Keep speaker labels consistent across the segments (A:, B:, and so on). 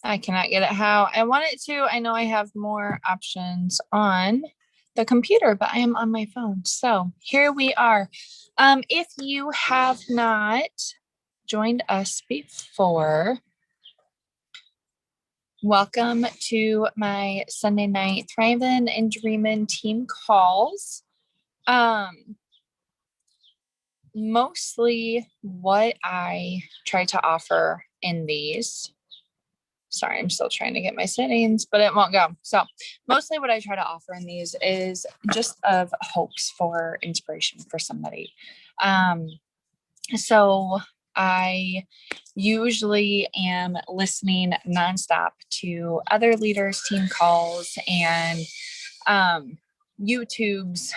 A: I cannot get it how I want it to. I know I have more options on the computer, but I am on my phone. So here we are. If you have not joined us before, welcome to my Sunday night Thriving and Dreaming team calls. Um, Mostly what I try to offer in these. Sorry, I'm still trying to get my settings, but it won't go. So mostly what I try to offer in these is just of hopes for inspiration for somebody. Um, so I usually am listening nonstop to other leaders, team calls, and um, YouTube's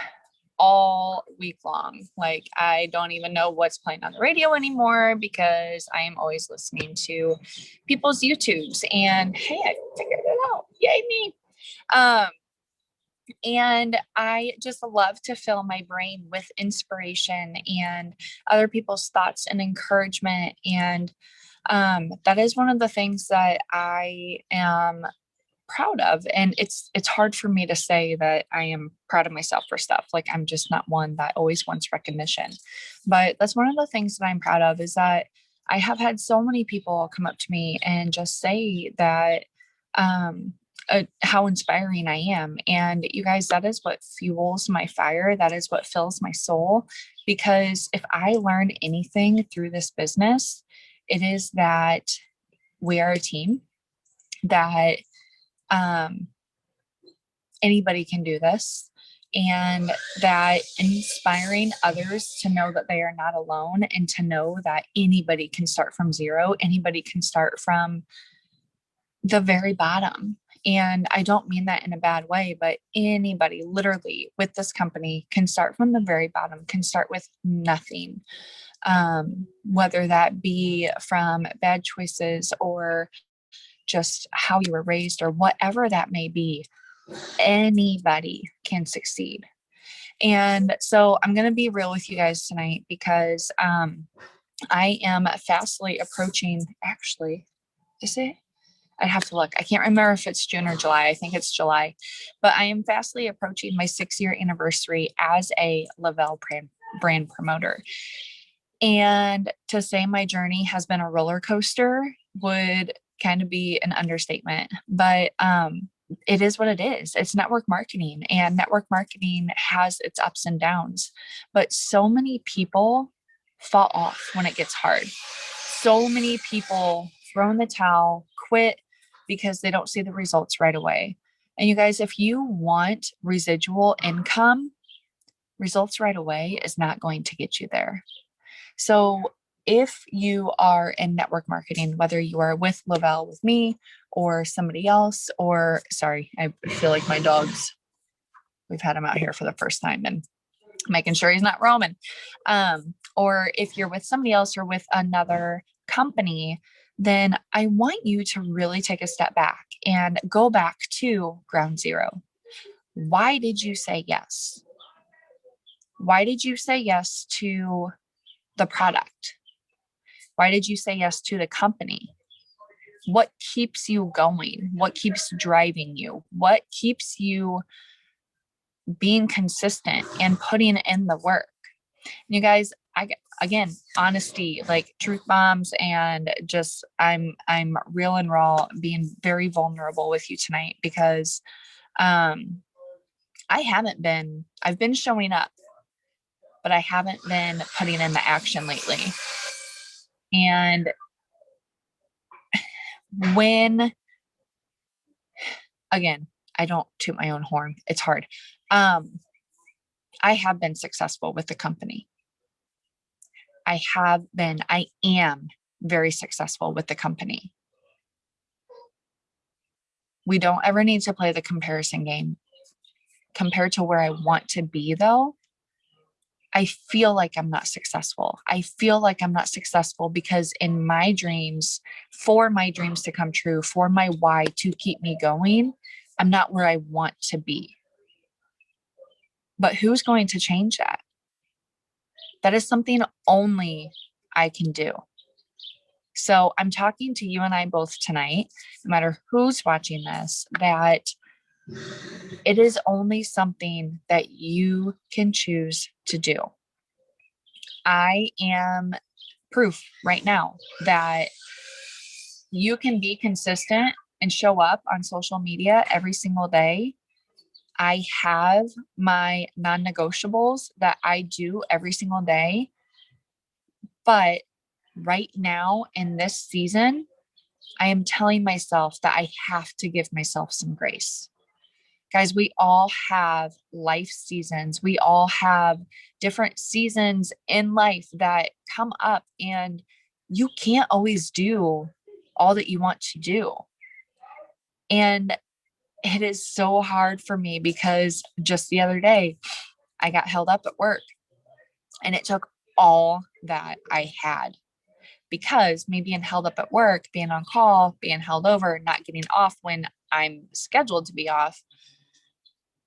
A: all week long. Like I don't even know what's playing on the radio anymore because I am always listening to people's YouTubes. And hey, I figured it out. Yay me. Um, and I just love to fill my brain with inspiration and other people's thoughts and encouragement. And that is one of the things that I am proud of, and it's hard for me to say that I am proud of myself for stuff. Like I'm just not one that always wants recognition, but that's one of the things that I'm proud of, is that I have had so many people come up to me and just say that um how inspiring I am. And you guys, that is what fuels my fire, that is what fills my soul, because if I learn anything through this business, it is that we are a team, that um, anybody can do this, and that inspiring others to know that they are not alone, and to know that anybody can start from zero, anybody can start from the very bottom. And I don't mean that in a bad way, but anybody literally with this company can start from the very bottom, can start with nothing. Whether that be from bad choices or just how you were raised or whatever that may be, anybody can succeed. And so I'm going to be real with you guys tonight, because I am fastly approaching, actually, is it? I'd have to look. I can't remember if it's June or July. I think it's July, but I am fastly approaching my 6-year anniversary as a Lavelle brand promoter. And to say my journey has been a roller coaster would kind of be an understatement, but it is what it is. It's network marketing, and network marketing has its ups and downs, but so many people fall off when it gets hard. So many people throw in the towel, quit because they don't see the results right away. And you guys, if you want residual income, results right away is not going to get you there. So if you are in network marketing, whether you are with Lavelle with me or somebody else, or sorry, I feel like my dogs, we've had him out here for the first time and making sure he's not roaming. Or if you're with somebody else or with another company, then I want you to really take a step back and go back to ground zero. Why did you say yes? Why did you say yes to the product? Why did you say yes to the company? What keeps you going? What keeps driving you? What keeps you being consistent and putting in the work? You guys, again, honesty, like truth bombs, and just I'm real and raw, being very vulnerable with you tonight, because um I've been showing up, but I haven't been putting in the action lately. And when, again, I don't toot my own horn, it's hard. Um, I have been successful with the company. I am very successful with the company. We don't ever need to play the comparison game. Compared to where I want to be, though, I feel like I'm not successful. I feel like I'm not successful because in my dreams, for my dreams to come true, for my why to keep me going, I'm not where I want to be. But who's going to change that? That is something only I can do. So I'm talking to you and I both tonight, no matter who's watching this, that it is only something that you can choose to do. I am proof right now that you can be consistent and show up on social media every single day. I have my non-negotiables that I do every single day. But right now in this season, I am telling myself that I have to give myself some grace. Guys, we all have life seasons. We all have different seasons in life that come up, and you can't always do all that you want to do. And it is so hard for me because just the other day, I got held up at work, and it took all that I had, because me being held up at work, being on call, being held over, not getting off when I'm scheduled to be off,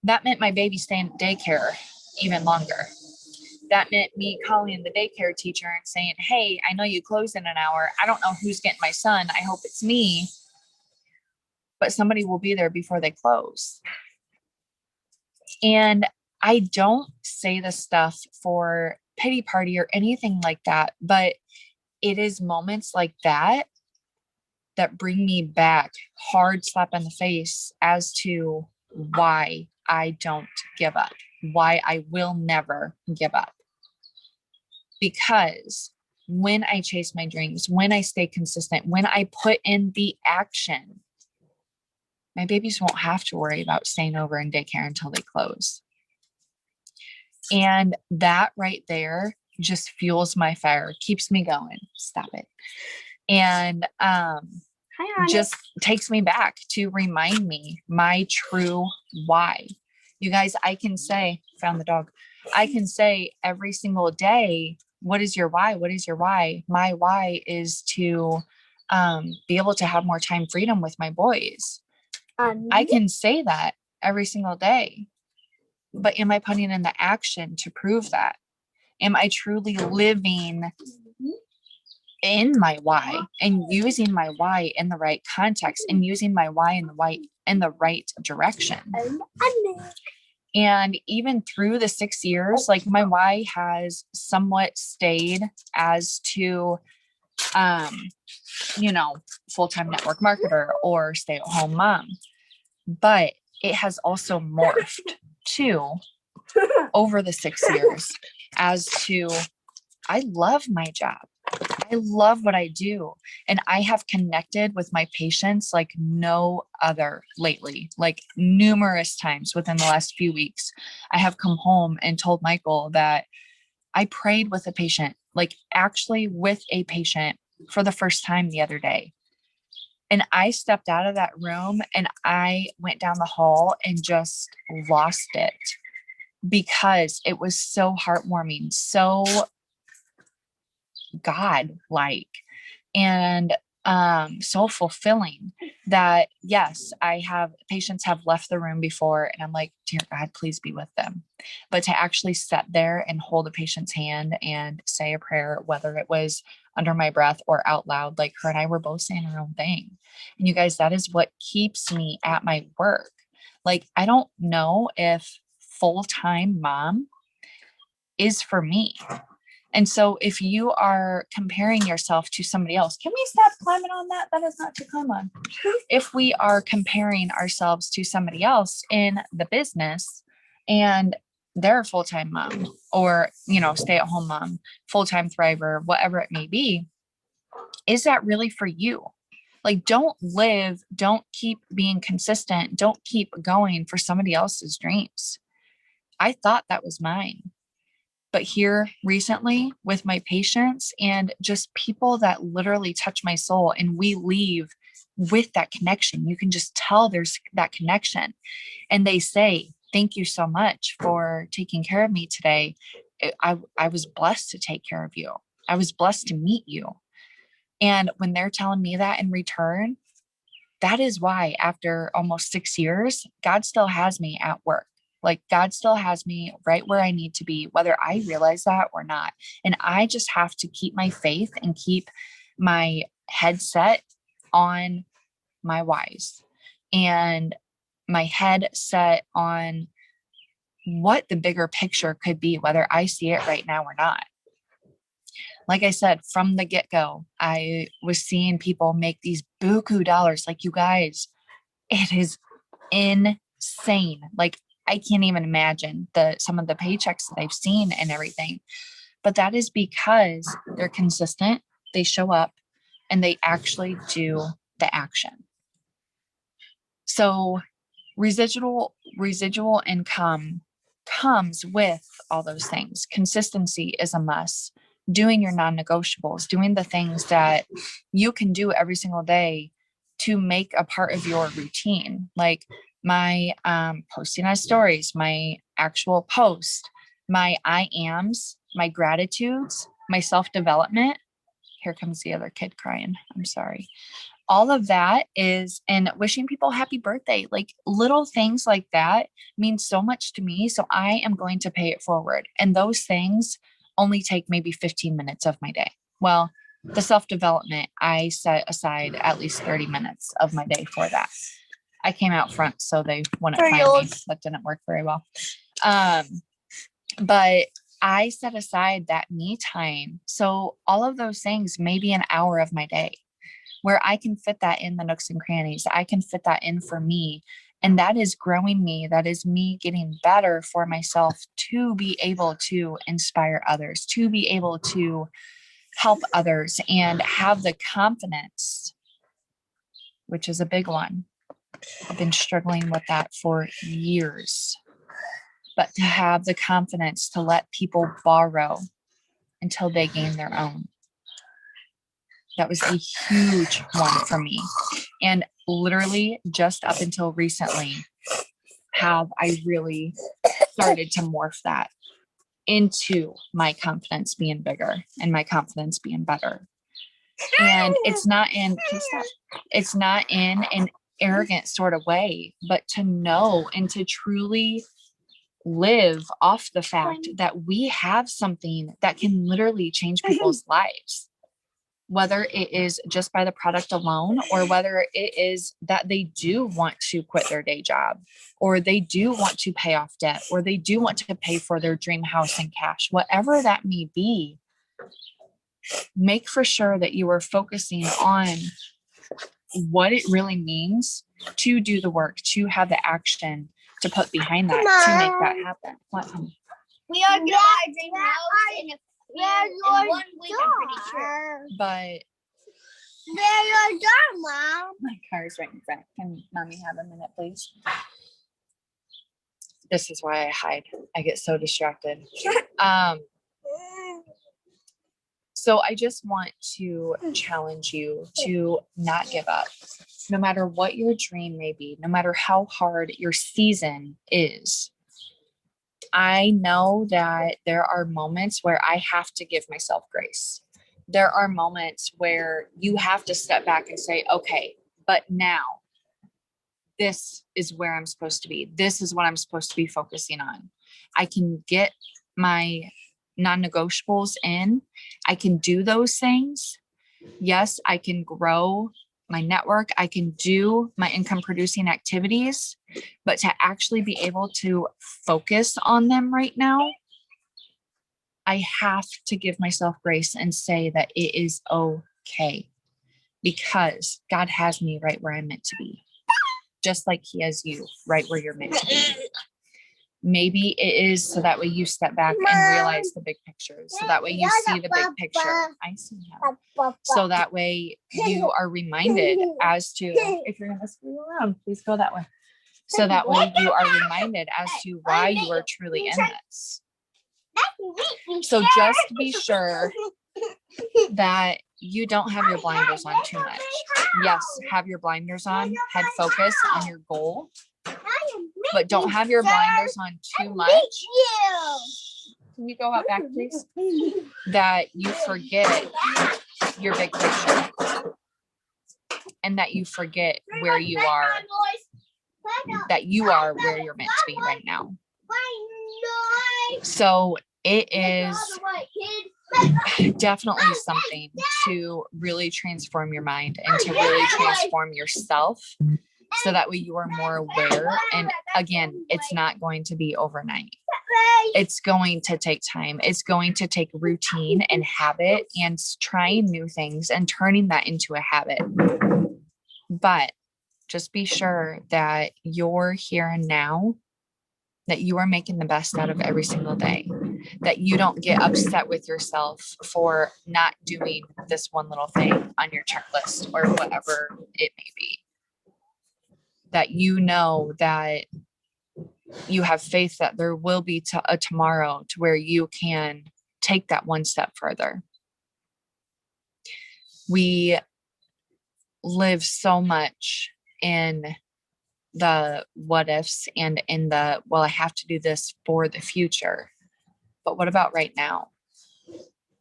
A: that meant my baby staying at daycare even longer. That meant me calling the daycare teacher and saying, hey, I know you close in an hour. I don't know who's getting my son. I hope it's me, but somebody will be there before they close. And I don't say this stuff for pity party or anything like that, but it is moments like that that bring me back, hard slap in the face, as to why I don't give up, why I will never give up. Because when I chase my dreams, when I stay consistent, when I put in the action, my babies won't have to worry about staying over in daycare until they close. And that right there just fuels my fire, keeps me going. Stop it. And just takes me back to remind me my true why. You guys, I can say, found the dog. I can say every single day, what is your why? What is your why? My why is to be able to have more time freedom with my boys. I can say that every single day, but am I putting in the action to prove that? Am I truly living in my why and using my why in the right context and using my why in the right direction? And even through the 6 years, like, my why has somewhat stayed as to, full-time network marketer or stay-at-home mom, but it has also morphed to, over the 6 years, as to, I love my job. I love what I do. And I have connected with my patients like no other lately, like numerous times within the last few weeks. I have come home and told Michael that I prayed with a patient, like actually with a patient, for the first time the other day. And I stepped out of that room and I went down the hall and just lost it, because it was so heartwarming, so God-like, and so fulfilling that, yes, patients have left the room before and I'm like, dear God, please be with them. But to actually sit there and hold a patient's hand and say a prayer, whether it was under my breath or out loud, like her and I were both saying our own thing. And you guys, that is what keeps me at my work. Like, I don't know if full-time mom is for me. And so if you are comparing yourself to somebody else, can we stop climbing on that? That is not to climb on. If we are comparing ourselves to somebody else in the business and they're a full-time mom or, stay-at-home mom, full-time thriver, whatever it may be, is that really for you? Like, don't keep being consistent. Don't keep going for somebody else's dreams. I thought that was mine. But here recently with my patients and just people that literally touch my soul, and we leave with that connection. You can just tell there's that connection. And they say, thank you so much for taking care of me today. I was blessed to take care of you. I was blessed to meet you. And when they're telling me that in return, that is why after almost 6 years, God still has me at work. Like, God still has me right where I need to be, whether I realize that or not. And I just have to keep my faith and keep my head set on my whys and my head set on what the bigger picture could be, whether I see it right now or not. Like I said, from the get-go, I was seeing people make these buku dollars. Like, you guys, it is insane. Like, I can't even imagine some of the paychecks that I've seen and everything. But that is because they're consistent, they show up, and they actually do the action. So residual income comes with all those things. Consistency is a must. Doing your non-negotiables, doing the things that you can do every single day to make a part of your routine, like my posting on stories, my actual post, my I ams, my gratitudes, my self-development. Here comes the other kid crying. I'm sorry. All of that is, and wishing people happy birthday, like little things like that mean so much to me. So I am going to pay it forward. And those things only take maybe 15 minutes of my day. Well, the self-development, I set aside at least 30 minutes of my day for that. I came out front so they wouldn't find me. That didn't work very well. But I set aside that me time. So all of those things, maybe an hour of my day, where I can fit that in the nooks and crannies. I can fit that in for me. And that is growing me. That is me getting better for myself to be able to inspire others, to be able to help others and have the confidence, which is a big one. I've been struggling with that for years. But to have the confidence to let people borrow until they gain their own. That was a huge one for me. And literally just up until recently have I really started to morph that into my confidence being bigger and my confidence being better. And it's not in an arrogant sort of way, but to know and to truly live off the fact that we have something that can literally change people's lives. Whether it is just by the product alone, or whether it is that they do want to quit their day job, or they do want to pay off debt, or they do want to pay for their dream house in cash, whatever that may be, make for sure that you are focusing on what it really means to do the work, to have the action to put behind that, to make that happen. What?
B: We are going to buy a dream house in 1 week, I'm pretty sure.
A: But
B: there's your door, Mom.
A: My car's right in front. Can Mommy have a minute, please? This is why I hide. I get so distracted. So I just want to challenge you to not give up. No matter what your dream may be, no matter how hard your season is. I know that there are moments where I have to give myself grace. There are moments where you have to step back and say, okay, but now this is where I'm supposed to be. This is what I'm supposed to be focusing on. I can get my non-negotiables in. I can do those things. Yes, I can grow my network. I can do my income producing activities, but to actually be able to focus on them right now, I have to give myself grace and say that it is okay, because God has me right where I'm meant to be, just like He has you right where you're meant to be. Maybe it is so that way you step back and realize the big picture. So that way you see the big picture. I see him. So that way you are reminded as to, if you're going to screw around, please go that way. So that way you are reminded as to why you are truly in this. So just be sure that you don't have your blinders on too much. Yes, have your blinders on, head focus on your goal. But don't have your blinders on too much. Can you go out back, please? That you forget your big picture. And that you forget where you are. That you are where you're meant to be right now. So it is definitely something to really transform your mind and to really transform yourself so that way you are more aware. And again, it's not going to be overnight. It's going to take time. It's going to take routine and habit and trying new things and turning that into a habit. But just be sure that you're here and now, that you are making the best out of every single day, that you don't get upset with yourself for not doing this one little thing on your checklist or whatever it may be. That you know that you have faith that there will be a tomorrow to where you can take that one step further. We live so much in the what ifs and in the, well, I have to do this for the future. But what about right now?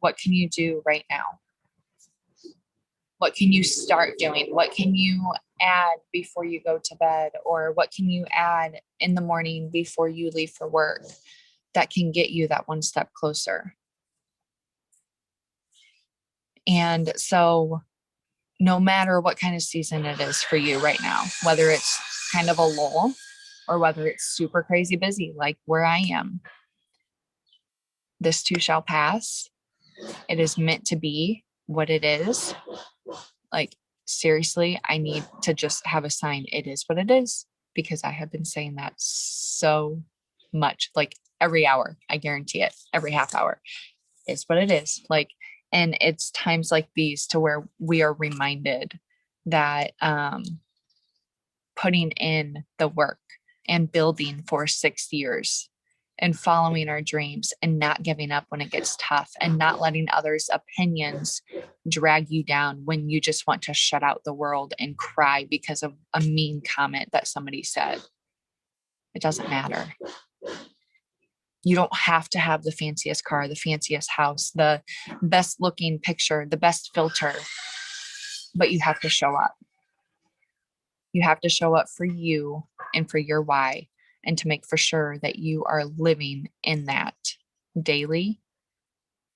A: What can you do right now? What can you start doing? What can you add before you go to bed? Or what can you add in the morning before you leave for work that can get you that one step closer? And so no matter what kind of season it is for you right now, whether it's kind of a lull or whether it's super crazy busy, like where I am, this too shall pass. It is meant to be what it is. Like, seriously, I need to just have a sign. It is what it is, because I have been saying that so much, like every hour, I guarantee it, every half hour is what it is. Like, and it's times like these to where we are reminded that putting in the work and building for 6 years and following our dreams and not giving up when it gets tough and not letting others' opinions drag you down when you just want to shut out the world and cry because of a mean comment that somebody said. It doesn't matter. You don't have to have the fanciest car, the fanciest house, the best looking picture, the best filter, but you have to show up. You have to show up for you and for your why, and to make for sure that you are living in that daily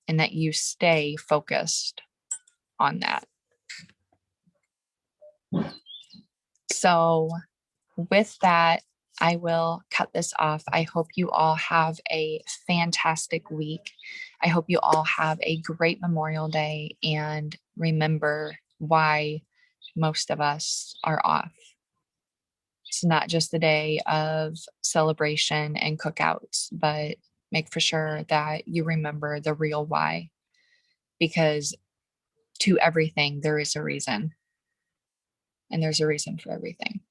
A: and that you stay focused on that. So with that, I will cut this off. I hope you all have a fantastic week. I hope you all have a great Memorial Day, and remember why most of us are off. It's not just a day of celebration and cookouts, but make for sure that you remember the real why, because to everything, there is a reason, and there's a reason for everything.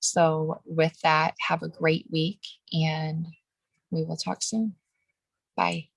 A: So with that, have a great week, and we will talk soon. Bye.